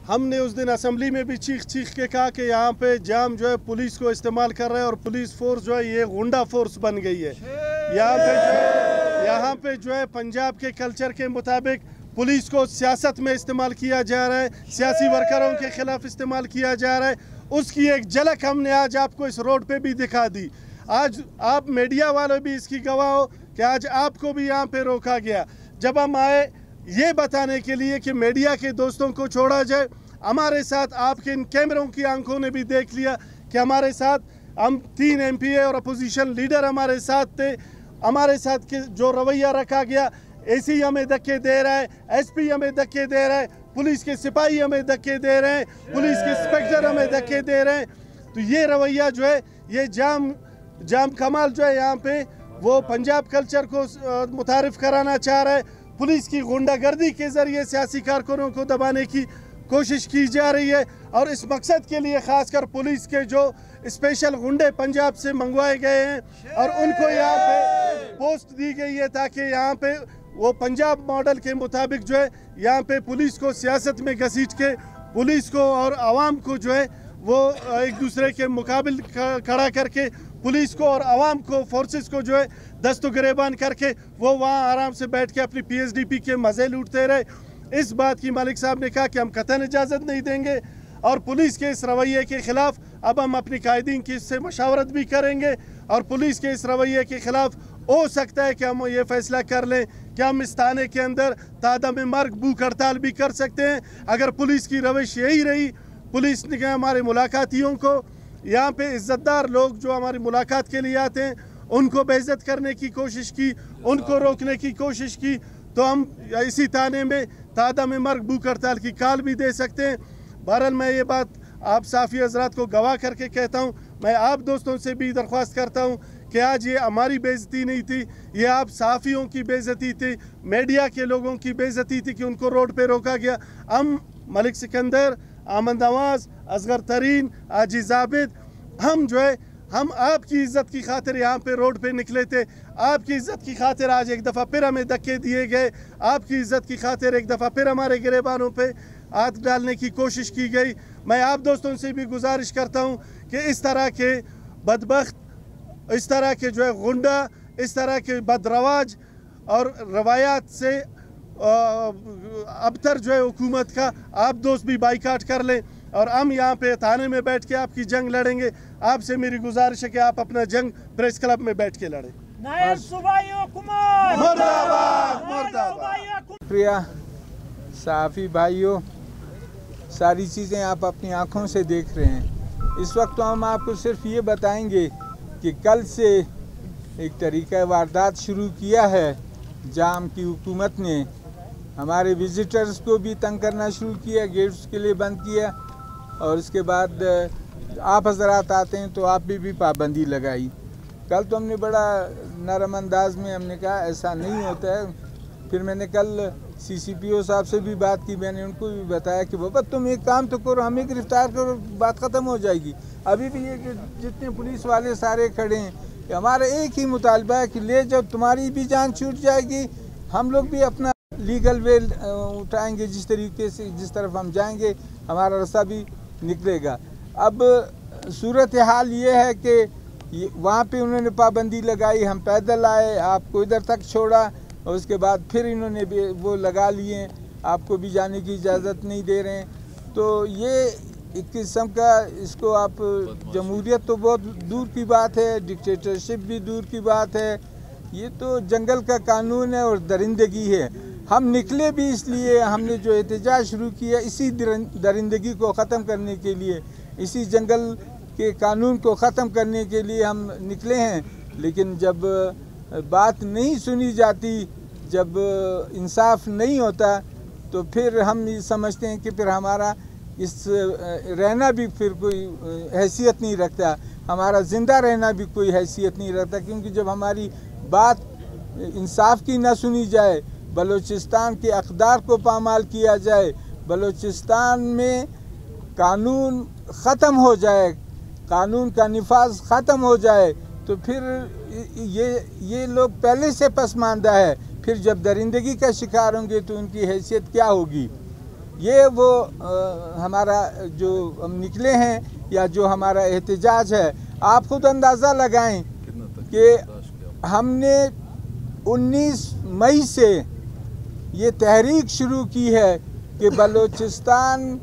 हमने उस दिन असेंबली में भी चीख चीख के कहा कि यहाँ पे जाम जो है पुलिस को इस्तेमाल कर रहा है और पुलिस फोर्स जो है ये गुंडा फोर्स बन गई है। यहाँ पे जो है पंजाब के कल्चर के मुताबिक पुलिस को सियासत में इस्तेमाल किया जा रहा है, सियासी वर्करों के खिलाफ इस्तेमाल किया जा रहा है। उसकी एक झलक हमने आज आपको इस रोड पे भी दिखा दी। आज आप मीडिया वाले भी इसकी गवाह हो कि आज आपको भी यहाँ पे रोका गया। जब हम आए ये बताने के लिए कि मीडिया के दोस्तों को छोड़ा जाए, हमारे साथ आपके इन कैमरों की आंखों ने भी देख लिया कि हमारे साथ हम 3 MP और अपोजिशन लीडर हमारे साथ थे। हमारे साथ के जो रवैया रखा गया, AC हमें धक्के दे रहा है, SP हमें धक्के दे रहा है, पुलिस के सिपाही हमें धक्के दे रहे हैं, पुलिस के इंस्पेक्टर हमें धक्के दे रहे हैं। तो ये रवैया जो है, ये जाम कमाल जो है यहाँ पे वो पंजाब कल्चर को मुतारिफ कराना चाह रहा है। पुलिस की गुंडागर्दी के ज़रिए सियासी कारकुनों को दबाने की कोशिश की जा रही है और इस मकसद के लिए ख़ासकर पुलिस के जो स्पेशल गुंडे पंजाब से मंगवाए गए हैं और उनको यहाँ पे पोस्ट दी गई है ताकि यहाँ पे वो पंजाब मॉडल के मुताबिक जो है यहाँ पे पुलिस को सियासत में घसीट के पुलिस को और आवाम को जो है वो एक दूसरे के मुकाबिल खड़ा करके पुलिस को और आवाम को फोर्सेस को जो है दस्तो गिरेबान करके वो वहाँ आराम से बैठ के अपनी PSDP के मज़े लूटते रहे। इस बात की मलिक साहब ने कहा कि हम कतई इजाज़त नहीं देंगे और पुलिस के इस रवैये के ख़िलाफ़ अब हम अपनी कायदीन की इससे मशावरत भी करेंगे और पुलिस के इस रवैये के ख़िलाफ़ हो सकता है कि हम ये फ़ैसला कर लें कि हम इस थाने के अंदर तादम मर्ग भूख हड़ताल भी कर सकते हैं। अगर पुलिस की रविश यही रही, पुलिस ने हमारे मुलाकातियों को, यहाँ पे इज़्ज़तदार लोग जो हमारी मुलाकात के लिए आते हैं उनको बेइज्जत करने की कोशिश की, उनको रोकने की कोशिश की, तो हम इसी थाने में तादम मर्ग भूख हड़ताल की काल भी दे सकते हैं। बहरहाल मैं ये बात आप साफ़ी हज़रात को गवाह करके कहता हूँ। मैं आप दोस्तों से भी दरख्वास्त करता हूँ कि आज ये हमारी बेइज्जती नहीं थी, ये आप सहाफ़ियों की बेइज्जती थी, मीडिया के लोगों की बेइज्जती थी कि उनको रोड पे रोका गया। हम मलिक सिकंदर, अहमद नवाज़, असगर तरीन, आजी जाबिद, हम जो है हम आपकी इज़्ज़त की खातिर यहाँ पे रोड पे निकले थे। आपकी इज़्ज़त की खातिर आज एक दफ़ा फिर हमें धक्के दिए गए, आपकी इज़्ज़त की खातिर एक दफ़ा फिर हमारे गिरेबानों पे हाथ डालने की कोशिश की गई। मैं आप दोस्तों से भी गुजारिश करता हूँ कि इस तरह के बदबख्त, इस तरह के जो है गुंडा, इस तरह के बदरवाज और रवायात से अबतर जो है हुकूमत का आप दोस्त भी बाइकाट कर लें और हम यहाँ पे थाने में बैठ के आपकी जंग लड़ेंगे। आपसे मेरी गुजारिश है कि आप अपना जंग प्रेस क्लब में बैठ के लड़ें। प्रिया साफ़ी भाइयों, सारी चीज़ें आप अपनी आँखों से देख रहे हैं। इस वक्त तो हम आपको सिर्फ ये बताएंगे कि कल से एक तरीक़ा वारदात शुरू किया है। जाम की हुकूमत ने हमारे विज़िटर्स को भी तंग करना शुरू किया, गेट्स के लिए बंद किया और उसके बाद आप हज़रात आते हैं तो आप भी पाबंदी लगाई। कल तो हमने बड़ा नरम अंदाज में हमने कहा ऐसा नहीं होता है। फिर मैंने कल CCPO साहब से भी बात की, मैंने उनको भी बताया कि बाबा तुम एक काम तो करो, हमें गिरफ़्तार करो, बात ख़त्म हो जाएगी। अभी भी ये कि जितने पुलिस वाले सारे खड़े हैं, हमारा एक ही मुतालबा है कि ले जाओ, तुम्हारी भी जान छूट जाएगी, हम लोग भी अपना लीगल वे उठाएंगे, जिस तरीके से जिस तरफ हम जाएंगे हमारा रास्ता भी निकलेगा। अब सूरत हाल ये है कि वहाँ पे उन्होंने पाबंदी लगाई, हम पैदल आए, आपको इधर तक छोड़ा और उसके बाद फिर इन्होंने भी वो लगा लिए, आपको भी जाने की इजाज़त नहीं दे रहे हैं। तो ये एक किस्म का, इसको आप जमहूरियत तो बहुत दूर की बात है, डिक्टेटरशिप भी दूर की बात है, ये तो जंगल का कानून है और दरिंदगी है। हम निकले भी इसलिए, हमने जो एहतजाज शुरू किया इसी दरिंदगी को ख़त्म करने के लिए, इसी जंगल के कानून को ख़त्म करने के लिए हम निकले हैं। लेकिन जब बात नहीं सुनी जाती, जब इंसाफ नहीं होता, तो फिर हम ये समझते हैं कि फिर हमारा इस रहना भी फिर कोई हैसियत नहीं रखता, हमारा ज़िंदा रहना भी कोई हैसियत नहीं रखता। क्योंकि जब हमारी बात इंसाफ की ना सुनी जाए, बलूचिस्तान के अक़दार को पामाल किया जाए, बलूचिस्तान में कानून ख़त्म हो जाए, कानून का निफाज ख़त्म हो जाए, तो फिर ये लोग पहले से पसमानदा है। फिर जब दरिंदगी का शिकार होंगे तो उनकी हैसियत क्या होगी। ये वो हमारा जो हम निकले हैं या जो हमारा एहतजाज है, आप खुद अंदाज़ा लगाएं कि हमने 19 मई से ये तहरीक शुरू की है कि बलूचिस्तान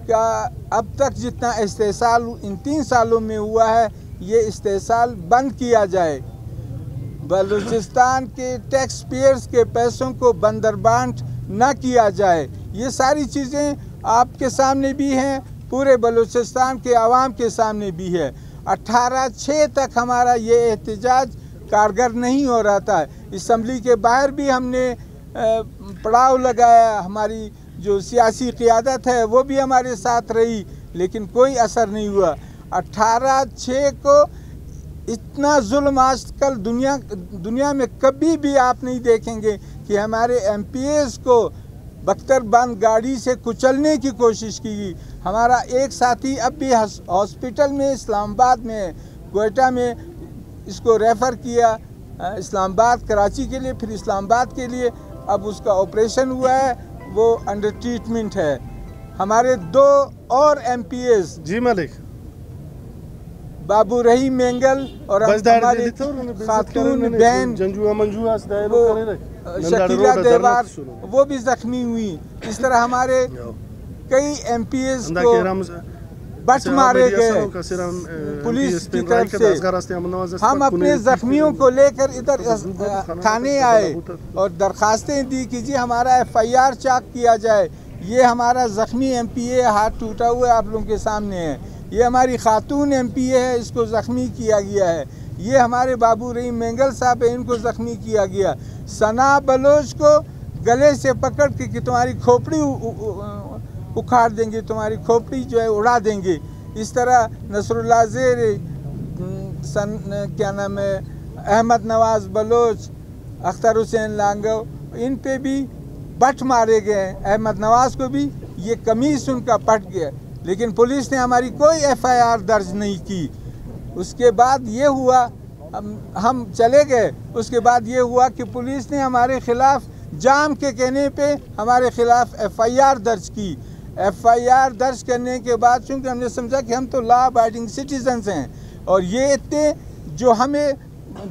का अब तक जितना इस्तेसाल इन 3 सालों में हुआ है, ये इस्तेसाल बंद किया जाए। बलूचिस्तान के टैक्स पेयर्स के पैसों को बंदरबांट न किया जाए। ये सारी चीज़ें आपके सामने भी हैं, पूरे बलूचिस्तान के आवाम के सामने भी है। 18/6 तक हमारा ये एहतजाज कारगर नहीं हो रहा था। असम्बली के बाहर भी हमने पड़ाव लगाया, हमारी जो सियासी क़ियादत है वो भी हमारे साथ रही, लेकिन कोई असर नहीं हुआ। 18/6 को इतना जुल्म आजकल दुनिया में कभी भी आप नहीं देखेंगे कि हमारे MPs को बख्तरबंद गाड़ी से कुचलने की कोशिश की गई। हमारा एक साथी अब भी हॉस्पिटल में इस्लामाबाद में, क्वेटा में इसको रेफ़र किया इस्लामाबाद, कराची के लिए, फिर इस्लामाबाद के लिए। अब उसका ऑपरेशन हुआ है, वो अंडर ट्रीटमेंट है। हमारे 2 और MPs जी मलिक, बाबू रहीम मेंगल और हमारी खातून बहन शकीला देवार, वो भी जख्मी हुई। इस तरह हमारे कई MPs को बट मारे गए पुलिस की तरफ से। हम अपने जख्मियों को लेकर इधर थाने आए और दरखास्तें दी कि जी हमारा FIR चाक किया जाए। ये हमारा जख्मी MPA हाथ टूटा हुआ है, आप लोगों के सामने है। ये हमारी खातून MPA है, इसको ज़ख्मी किया गया है। ये हमारे बाबू रहीम मेंगल साहब है, इनको ज़ख्मी किया गया। सना बलोच को गले से पकड़ के कि तुम्हारी खोपड़ी उखाड़ देंगे, तुम्हारी खोपड़ी जो है उड़ा देंगे। इस तरह नसरुल्लाह ज़ेर, क्या नाम है, अहमद नवाज़ बलोच, अख्तर हुसैन लांगव, इन पे भी बट मारे गए। अहमद नवाज़ को भी ये कमीज़ उनका पट गया, लेकिन पुलिस ने हमारी कोई FIR दर्ज नहीं की। उसके बाद ये हुआ, हम चले गए। उसके बाद ये हुआ कि पुलिस ने हमारे ख़िलाफ़ जाम के कहने पे हमारे ख़िलाफ़ FIR दर्ज की। FIR दर्ज करने के बाद चूँकि हमने समझा कि हम तो लॉ अबाइडिंग सिटीजन्स हैं और ये इतने जो हमें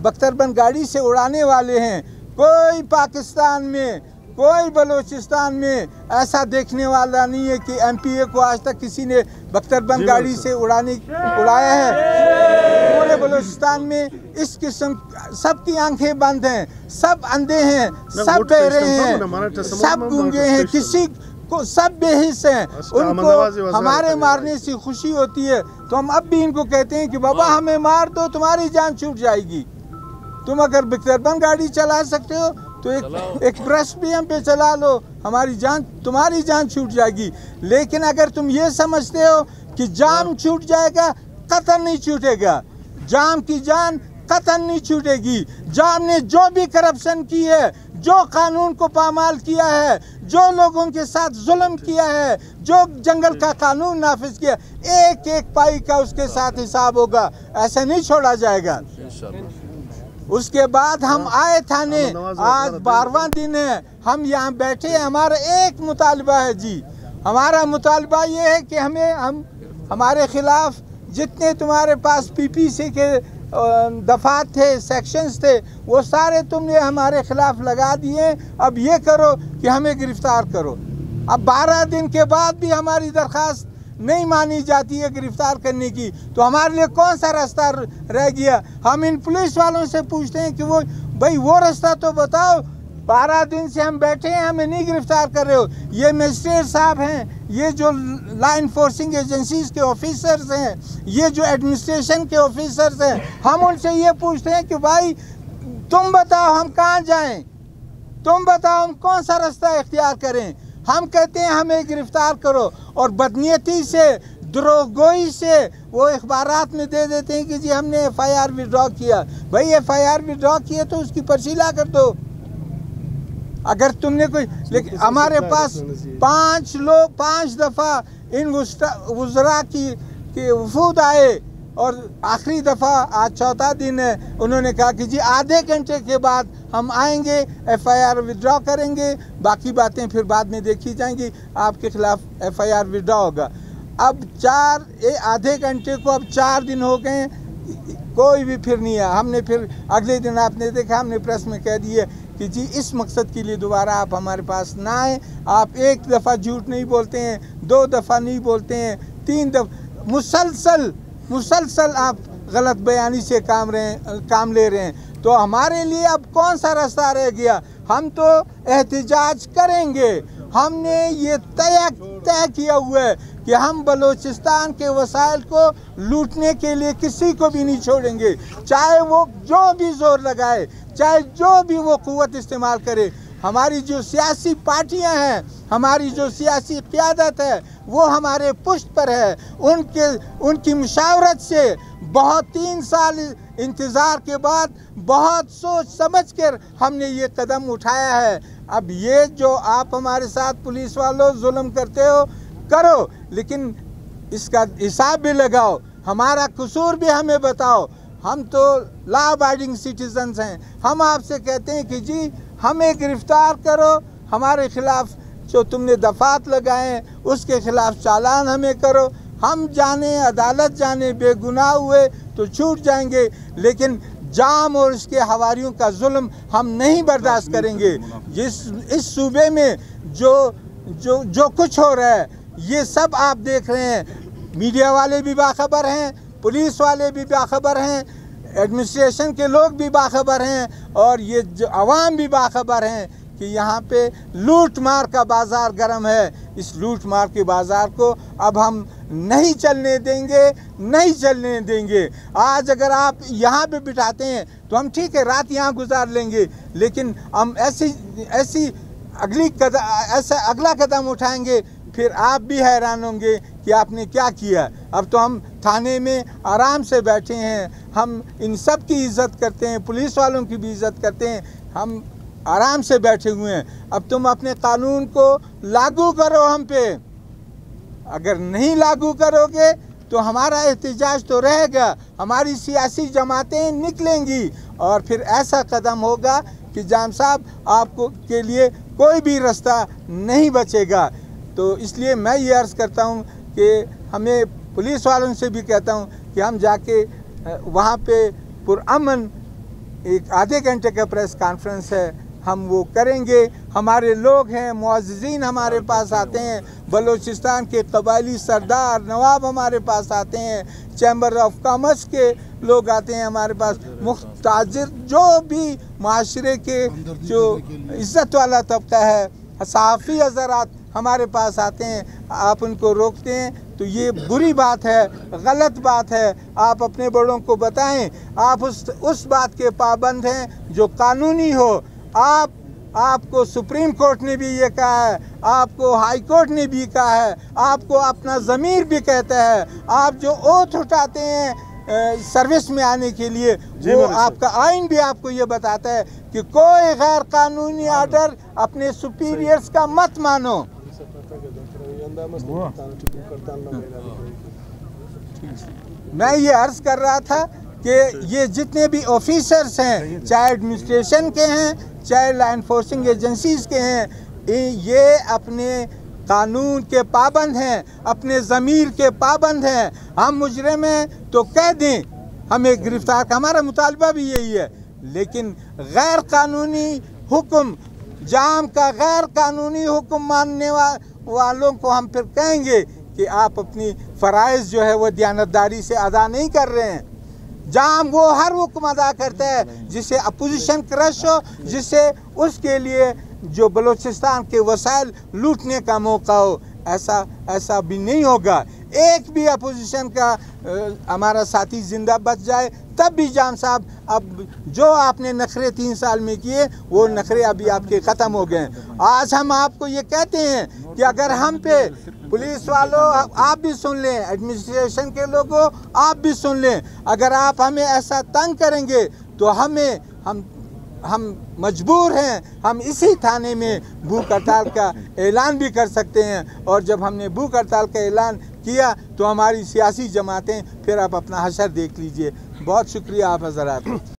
बख्तरबंद गाड़ी से उड़ाने वाले हैं, कोई पाकिस्तान में, कोई बलूचिस्तान में ऐसा देखने वाला नहीं है कि MPA को आज तक किसी ने बख्तरबंद गाड़ी से उड़ाया है। पूरे बलूचिस्तान में इस किस्म सबकी आंखें बंद हैं, सब अंधे हैं, सब बहरे हैं, सब गूंगे हैं, किसी को सब बेहिस हैं। उनको हमारे मारने से खुशी होती है, तो हम अब भी इनको कहते हैं कि बाबा हमें मार दो, तुम्हारी जान छूट जाएगी। तुम अगर बख्तरबंद गाड़ी चला सकते हो तो एक ब्रश भी हम पे चला लो, तुम्हारी जान छूट जाएगी। लेकिन अगर तुम ये समझते हो कि जाम छूट जाएगा, कतई नहीं छूटेगा। जाम की जान कतई नहीं छूटेगी। जाम ने जो भी करप्शन की है, जो कानून को पामाल किया है, जो लोगों के साथ जुल्म किया है, जो जंगल का कानून नाफिज किया, एक एक पाई का उसके साथ हिसाब होगा, ऐसे नहीं छोड़ा जाएगा। उसके बाद हम आए थाने, आज 12वां दिन है, हम यहाँ बैठे हैं। हमारा एक मुतालबा है जी, हमारा मुतालबा ये है कि हमारे ख़िलाफ़ जितने तुम्हारे पास PPC के दफ़ात थे, सेक्शंस थे, वो सारे तुमने हमारे ख़िलाफ़ लगा दिए। अब ये करो कि हमें गिरफ़्तार करो। अब 12 दिन के बाद भी हमारी दरख्वास्त नहीं मानी जाती है गिरफ्तार करने की, तो हमारे लिए कौन सा रास्ता रह गया? हम इन पुलिस वालों से पूछते हैं कि वो रास्ता तो बताओ। 12 दिन से हम बैठे हैं, हमें नहीं गिरफ्तार कर रहे हो। ये मजिस्ट्रेट साहब हैं, ये जो लॉ इन्फोर्सिंग एजेंसीज के ऑफिसर्स हैं, ये जो एडमिनिस्ट्रेशन के ऑफिसर्स हैं, हम उनसे ये पूछते हैं कि भाई तुम बताओ हम कहाँ जाएं, तुम बताओ हम कौन सा रास्ता इख्तियार करें। हम कहते हैं हमें गिरफ्तार करो, और बदनीयती से, द्रोहगोई से वो अखबारात में दे देते हैं कि जी हमने FIR विड्रॉ किया। भाई FIR विड्रॉ किया तो उसकी पर्ची ला कर दो। अगर तुमने कोई, लेकिन हमारे पास 5 दफ़ा इन वुज़रा की वफूद आए और आखिरी दफ़ा आज चौथा दिन है, उन्होंने कहा कि जी आधे घंटे के बाद हम आएंगे, FIR विड्रॉ करेंगे, बाकी बातें फिर बाद में देखी जाएंगी, आपके खिलाफ FIR विड्रॉ होगा। अब आधे घंटे को अब 4 दिन हो गए, कोई भी फिर नहीं आया। हमने फिर अगले दिन आपने देखा, हमने प्रेस में कह दिए कि जी इस मकसद के लिए दोबारा आप हमारे पास ना आए। आप एक दफ़ा झूठ नहीं बोलते हैं, 2 दफ़ा नहीं बोलते हैं, 3 दफ़ा मुसलसल आप गलत बयानी से काम ले रहे हैं। तो हमारे लिए अब कौन सा रास्ता रह गया? हम तो एहतिजाज करेंगे। हमने ये तय किया हुआ है कि हम बलूचिस्तान के वसाइल को लूटने के लिए किसी को भी नहीं छोड़ेंगे, चाहे वो जो भी जोर लगाए, चाहे जो भी वो क़ुव्वत इस्तेमाल करे। हमारी जो सियासी पार्टियां हैं, हमारी जो सियासी क़यादत है, वो हमारे पुष्ट पर है। उनकी मुशावरत से बहुत 3 साल इंतज़ार के बाद बहुत सोच समझ कर हमने ये कदम उठाया है। अब ये जो आप हमारे साथ पुलिस वालों जुल्म करते हो, करो, लेकिन इसका हिसाब भी लगाओ, हमारा कसूर भी हमें बताओ। हम तो लॉ अबाइडिंग सिटीजन्स हैं। हम आपसे कहते हैं कि जी हमें गिरफ्तार करो, हमारे खिलाफ जो तुमने दफात लगाए उसके खिलाफ चालान हमें करो। हम जाने, अदालत जाने, बेगुनाह हुए तो छूट जाएंगे, लेकिन जाम और इसके हवारियों का जुल्म हम नहीं बर्दाश्त करेंगे। इस सूबे में जो कुछ हो रहा है ये सब आप देख रहे हैं। मीडिया वाले भी बाखबर हैं, पुलिस वाले भी बाखबर हैं, एडमिनिस्ट्रेशन के लोग भी बाखबर हैं, और ये जो अवाम भी बाखबर हैं कि यहाँ पे लूट मार का बाज़ार गर्म है। इस लूट मार के बाज़ार को अब हम नहीं चलने देंगे। आज अगर आप यहाँ पे बिठाते हैं तो हम ठीक है रात यहाँ गुजार लेंगे, लेकिन हम ऐसा अगला कदम उठाएंगे, फिर आप भी हैरान होंगे कि आपने क्या किया। अब तो हम थाने में आराम से बैठे हैं, हम इन सब की इज़्ज़त करते हैं, पुलिस वालों की भी इज़्ज़त करते हैं, हम आराम से बैठे हुए हैं। अब तुम अपने कानून को लागू करो हम पे। अगर नहीं लागू करोगे तो हमारा एहतिजाज तो रहेगा, हमारी सियासी जमातें निकलेंगी, और फिर ऐसा कदम होगा कि जाम साहब आपको के लिए कोई भी रास्ता नहीं बचेगा। तो इसलिए मैं ये अर्ज़ करता हूँ कि हमें पुलिस वालों से भी कहता हूँ कि हम जाके वहाँ पे पुरअमन एक आधे घंटे का प्रेस कॉन्फ्रेंस है, हम वो करेंगे। हमारे लोग हैं, मुअज़्ज़िज़ीन हमारे पास आते हैं, बलूचिस्तान के कबायली सरदार नवाब हमारे पास आते हैं, चैम्बर ऑफ कॉमर्स के लोग आते हैं हमारे पास, मुख्ताजिर जो भी माशरे के जो इज़्ज़त वाला तबका है, सहाफ़ी हज़रात हमारे पास आते हैं। आप उनको रोकते हैं तो ये बुरी बात है, गलत बात है। आप अपने बड़ों को बताएं, आप उस बात के पाबंद हैं जो कानूनी हो। आपको सुप्रीम कोर्ट ने भी ये कहा है, आपको हाई कोर्ट ने भी कहा है, आपको अपना ज़मीर भी कहता है। आप जो ओथ उठाते हैं सर्विस में आने के लिए, वो आपका आइन भी आपको ये बताता है कि कोई गैर कानूनी आर्डर अपने सुपीरियर्स का मत मानो। मैं ये अर्ज़ कर रहा था कि ये जितने भी ऑफिसर्स हैं, चाहे एडमिनिस्ट्रेशन के हैं, चाहे लॉ एनफोर्सिंग एजेंसीज के हैं, ये अपने कानून के पाबंद हैं, अपने ज़मीर के पाबंद हैं। हम मुजरिम हैं तो कह दें, हमें गिरफ्तार का हमारा मुतालबा भी यही है, लेकिन गैर कानूनी हुक्म, जाम का गैर कानूनी हुक्म मानने वालों को हम फिर कहेंगे कि आप अपनी फ़राइज़ जो है वो दयानतदारी से अदा नहीं कर रहे हैं। जाम वो हर हुक्म अदा करता है जिससे अपोजिशन क्रश हो, जिससे उसके लिए जो बलूचिस्तान के वसाइल लूटने का मौका हो। ऐसा भी नहीं होगा। एक भी अपोजिशन का हमारा साथी जिंदा बच जाए तब भी जाम साहब, अब जो आपने नखरे 3 साल में किए वो नखरे अभी आपके ख़त्म हो गए। आज हम आपको ये कहते हैं कि अगर हम पे पुलिस वालों आप भी सुन लें, एडमिनिस्ट्रेशन के लोगों आप भी सुन लें, अगर आप हमें ऐसा तंग करेंगे तो हम मजबूर हैं, हम इसी थाने में भूख हड़ताल का ऐलान भी कर सकते हैं। और जब हमने भूख हड़ताल का ऐलान किया तो हमारी सियासी जमातें, फिर आप अपना हशर देख लीजिए। बहुत शुक्रिया आप हज़रात।